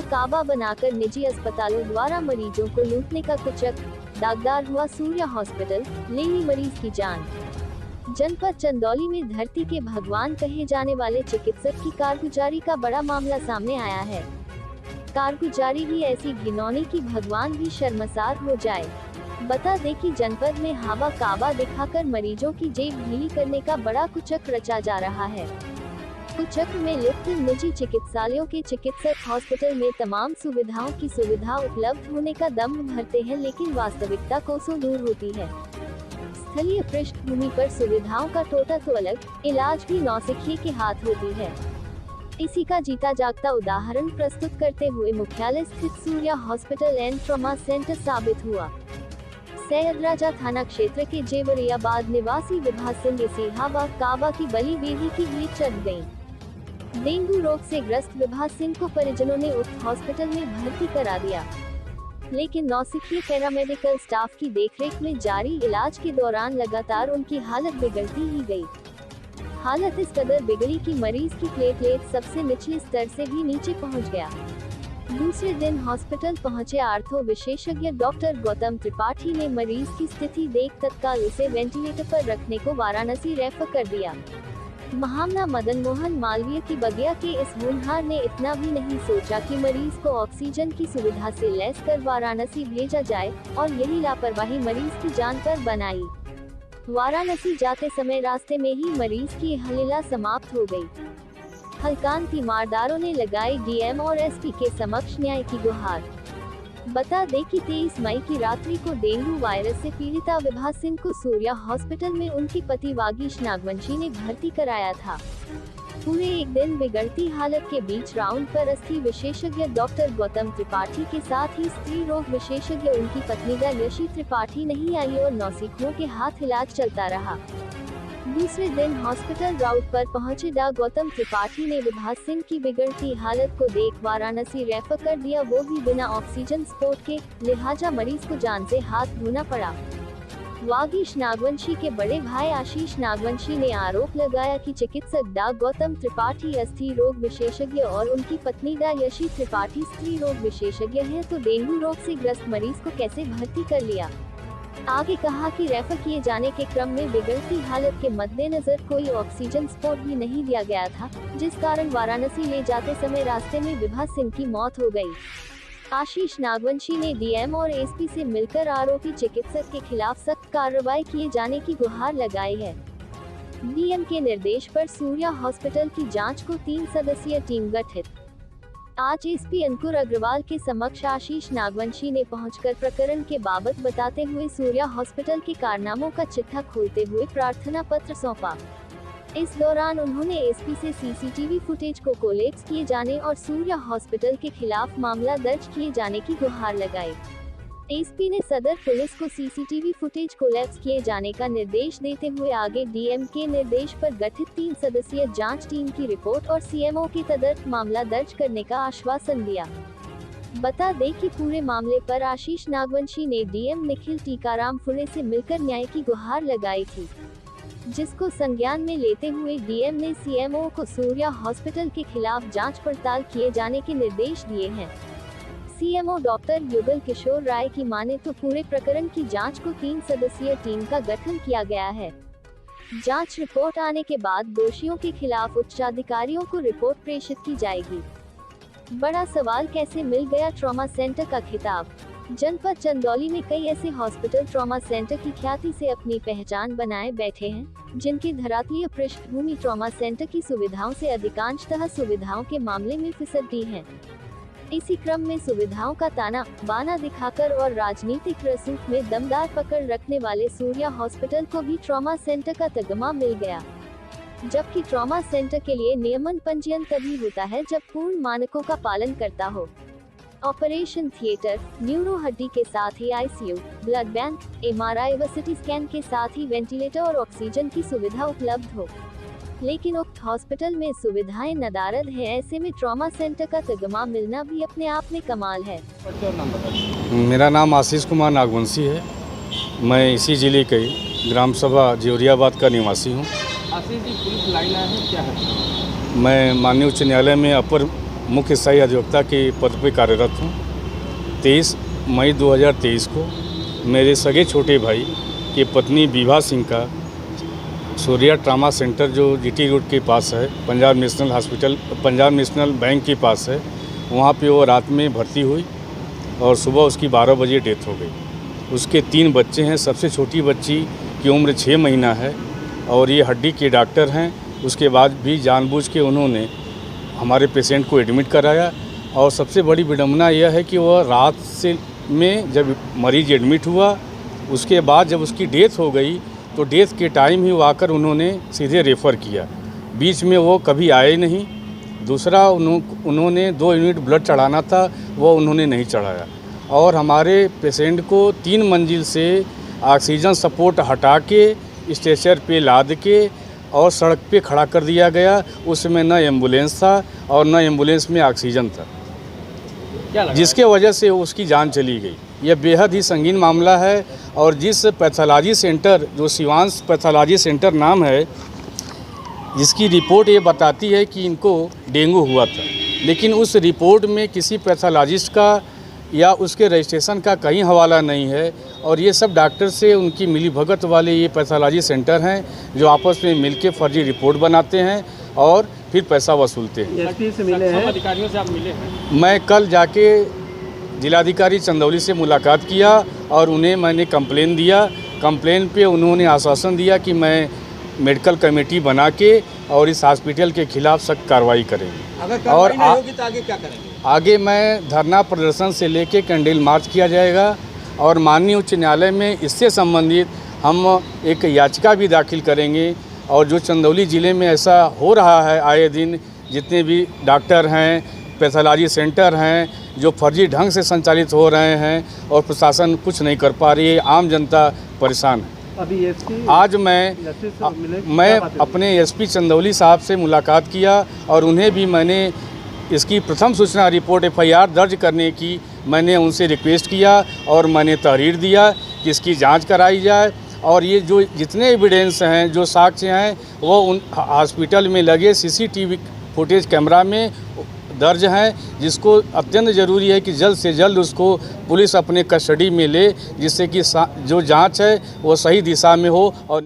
काबा बनाकर निजी अस्पतालों द्वारा मरीजों को लूटने का कुचक, दागदार हुआ सूर्या हॉस्पिटल, ले ली मरीज की जान। जनपद चंदौली में धरती के भगवान कहे जाने वाले चिकित्सक की कारगुजारी का बड़ा मामला सामने आया है। कारगुजारी भी ऐसी घिनौनी कि भगवान भी शर्मसार हो जाए। बता दें कि जनपद में हवा काबा दिखाकर मरीजों की जेब ढीली करने का बड़ा कुचक रचा जा रहा है। कुचक में लिप्त निजी चिकित्सालयों के चिकित्सक हॉस्पिटल में तमाम सुविधाओं की सुविधा उपलब्ध होने का दम भरते हैं, लेकिन वास्तविकता कोसों दूर होती है। स्थलीय पृष्ठभूमि पर सुविधाओं का टोटा तो अलग, इलाज भी नौसिखिए के हाथ होती है। इसी का जीता जागता उदाहरण प्रस्तुत करते हुए मुख्यालय स्थित Surya hospital and trauma centre साबित हुआ। सैयदराजा थाना क्षेत्र के जेवरियाबाद निवासी विभा सिंह इसीहा काबा की बलि वेदी की भी चढ़ गयी। डेंगू रोग से ग्रस्त विभा सिंह को परिजनों ने उक्त हॉस्पिटल में भर्ती करा दिया, लेकिन नौसिखिए पैरामेडिकल स्टाफ की देखरेख में जारी इलाज के दौरान लगातार उनकी हालत बिगड़ती ही गई। हालत इस कदर बिगड़ी कि मरीज की प्लेटलेट सबसे निचले स्तर से भी नीचे पहुंच गया। दूसरे दिन हॉस्पिटल पहुंचे आर्थो विशेषज्ञ डॉक्टर गौतम त्रिपाठी ने मरीज की स्थिति देख तत्काल उसे वेंटिलेटर पर रखने को वाराणसी रेफर कर दिया। महामना मदन मोहन मालवीय की बगिया के इस होनहार ने इतना भी नहीं सोचा कि मरीज को ऑक्सीजन की सुविधा से लैस कर वाराणसी भेजा जाए, और यही लापरवाही मरीज की जान पर बनाई। वाराणसी जाते समय रास्ते में ही मरीज की हलीला समाप्त हो गई। हल्कान तीमारदारों ने लगाई डीएम और एसपी के समक्ष न्याय की गुहार। बता दें कि 23 मई की रात्रि को डेंगू वायरस से पीड़िता विभा सिंह को सूर्या हॉस्पिटल में उनके पति वागीश नागवंशी ने भर्ती कराया था। पूरे एक दिन बिगड़ती हालत के बीच राउंड पर अस्थि विशेषज्ञ डॉक्टर गौतम त्रिपाठी के साथ ही स्त्री रोग विशेषज्ञ उनकी पत्नी यशी त्रिपाठी नहीं आई और नौसिखियों के हाथ इलाज चलता रहा। दूसरे दिन हॉस्पिटल राउट पर पहुंचे गौतम त्रिपाठी ने विभा सिंह की बिगड़ती हालत को देख वाराणसी रेफर कर दिया, वो भी बिना ऑक्सीजन सपोर्ट के, लिहाजा मरीज को जान से हाथ धोना पड़ा। वागीश नागवंशी के बड़े भाई आशीष नागवंशी ने आरोप लगाया कि चिकित्सक गौतम त्रिपाठी अस्थि रोग विशेषज्ञ और उनकी पत्नी यशी त्रिपाठी स्त्री रोग विशेषज्ञ हैं, तो डेंगू रोग से ग्रस्त मरीज को कैसे भर्ती कर लिया। आगे कहा कि रेफर किए जाने के क्रम में बिगड़ती हालत के मद्देनजर कोई ऑक्सीजन सपोर्ट भी नहीं दिया गया था, जिस कारण वाराणसी ले जाते समय रास्ते में विभा सिंह की मौत हो गई। आशीष नागवंशी ने डीएम और एसपी से मिलकर आरोपी चिकित्सक के खिलाफ सख्त कार्रवाई किए जाने की गुहार लगाई है। डीएम के निर्देश पर सूर्या हॉस्पिटल की जांच को 3 सदस्यीय टीम गठित। आज एसपी अंकुर अग्रवाल के समक्ष आशीष नागवंशी ने पहुंचकर प्रकरण के बाबत बताते हुए सूर्या हॉस्पिटल के कारनामों का चिट्ठा खोलते हुए प्रार्थना पत्र सौंपा। इस दौरान उन्होंने एसपी से सीसीटीवी फुटेज को कोलैप्स किए जाने और सूर्या हॉस्पिटल के खिलाफ मामला दर्ज किए जाने की गुहार लगाई। एसपी ने सदर पुलिस को सीसीटीवी फुटेज कोलैप्स किए जाने का निर्देश देते हुए आगे डीएम के निर्देश पर गठित 3 सदस्यीय जांच टीम की रिपोर्ट और सीएमओ के तदर्थ मामला दर्ज करने का आश्वासन दिया। बता दें कि पूरे मामले पर आशीष नागवंशी ने डीएम निखिल टीकाराम फुले से मिलकर न्याय की गुहार लगाई थी, जिसको संज्ञान में लेते हुए डीएम ने सीएमओ को सूर्या हॉस्पिटल के खिलाफ जाँच पड़ताल किए जाने के निर्देश दिए हैं। सीएमओ डॉक्टर युगल किशोर राय की माने तो पूरे प्रकरण की जांच को 3 सदस्यीय टीम का गठन किया गया है। जांच रिपोर्ट आने के बाद दोषियों के खिलाफ उच्चाधिकारियों को रिपोर्ट प्रेषित की जाएगी। बड़ा सवाल, कैसे मिल गया ट्रॉमा सेंटर का खिताब। जनपद चंदौली में कई ऐसे हॉस्पिटल ट्रॉमा सेंटर की ख्याति से अपनी पहचान बनाए बैठे हैं, जिनकी धरातलीय पृष्ठभूमि ट्रॉमा सेंटर की सुविधाओं से अधिकांशतः सुविधाओं के मामले में फिसलती है। इसी क्रम में सुविधाओं का ताना बाना दिखाकर और राजनीतिक रसूख में दमदार पकड़ रखने वाले सूर्या हॉस्पिटल को भी ट्रॉमा सेंटर का तगमा मिल गया, जबकि ट्रॉमा सेंटर के लिए नियमन पंजीयन तभी होता है जब पूर्ण मानकों का पालन करता हो। ऑपरेशन थिएटर, न्यूरो हड्डी के साथ ही आईसीयू, ब्लड बैंक, एमआरआई व सिटी स्कैन के साथ ही वेंटिलेटर और ऑक्सीजन की सुविधा उपलब्ध हो। लेकिन उक्त हॉस्पिटल में सुविधाएं नदारद है, ऐसे में ट्रॉमा सेंटर का तगमा मिलना भी अपने आप में कमाल है। मेरा नाम आशीष कुमार नागवंशी है। मैं इसी जिले के ग्राम सभा जेवरियाबाद का निवासी हूँ। आशीष जी, पुलिस लाइन है क्या है? मैं माननीय उच्च न्यायालय में अपर मुख्य सहायक अधिवक्ता के पद पर कार्यरत हूँ। 23 मई 2023 को मेरे सगे छोटे भाई की पत्नी विभा सिंह का सूर्या ट्रामा सेंटर जो जीटी रोड के पास है, पंजाब नेशनल बैंक के पास है, वहाँ पे वो रात में भर्ती हुई और सुबह उसकी 12 बजे डेथ हो गई। उसके 3 बच्चे हैं। सबसे छोटी बच्ची की उम्र 6 महीना है और ये हड्डी के डॉक्टर हैं। उसके बाद भी जानबूझ के उन्होंने हमारे पेशेंट को एडमिट कराया और सबसे बड़ी विडंबना यह है कि वह रात से में जब मरीज एडमिट हुआ, उसके बाद जब उसकी डेथ हो गई तो डेथ के टाइम ही वो आकर उन्होंने सीधे रेफ़र किया। बीच में वो कभी आए नहीं। दूसरा उन्होंने 2 यूनिट ब्लड चढ़ाना था, वो उन्होंने नहीं चढ़ाया और हमारे पेशेंट को 3 मंजिल से ऑक्सीजन सपोर्ट हटा के स्ट्रेचर पे लाद के और सड़क पे खड़ा कर दिया गया। उसमें न एम्बुलेंस था और न एम्बुलेंस में ऑक्सीजन था, जिसके वजह से उसकी जान चली गई। यह बेहद ही संगीन मामला है और जिस पैथोलॉजी सेंटर, जो शिवांश पैथोलॉजी सेंटर नाम है, जिसकी रिपोर्ट ये बताती है कि इनको डेंगू हुआ था, लेकिन उस रिपोर्ट में किसी पैथोलॉजिस्ट का या उसके रजिस्ट्रेशन का कहीं हवाला नहीं है और ये सब डॉक्टर से उनकी मिलीभगत वाले ये पैथोलॉजी सेंटर हैं जो आपस में मिलके फर्जी रिपोर्ट बनाते हैं और फिर पैसा वसूलते हैं। एसपी से मिले हैं? अधिकारियों से आप मिले हैं? मैं कल जाके जिलाधिकारी चंदौली से मुलाकात किया और उन्हें मैंने कंप्लेन दिया। कंप्लेन पे उन्होंने आश्वासन दिया कि मैं मेडिकल कमेटी बना के और इस हॉस्पिटल के खिलाफ सख्त कार्रवाई करेंगे। अगर कार्रवाई नहीं होगी तो आगे क्या करेंगे? आगे मैं धरना प्रदर्शन से लेके कैंडल मार्च किया जाएगा और माननीय उच्च न्यायालय में इससे संबंधित हम एक याचिका भी दाखिल करेंगे। और जो चंदौली ज़िले में ऐसा हो रहा है आए दिन, जितने भी डॉक्टर हैं, पैथोलॉजी सेंटर हैं जो फर्जी ढंग से संचालित हो रहे हैं और प्रशासन कुछ नहीं कर पा रही है, आम जनता परेशान है। अभी एसपी आज मैं अपने एसपी चंदौली साहब से मुलाकात किया और उन्हें भी मैंने इसकी प्रथम सूचना रिपोर्ट FIR दर्ज करने की मैंने उनसे रिक्वेस्ट किया और मैंने तहरीर दिया कि इसकी जांच कराई जाए और ये जो जितने एविडेंस हैं, जो साक्ष्य हैं, वो उन हॉस्पिटल में लगे CCTV फुटेज कैमरा में दर्ज हैं, जिसको अत्यंत ज़रूरी है कि जल्द से जल्द उसको पुलिस अपने कस्टडी में ले, जिससे कि जो जांच है वो सही दिशा में हो और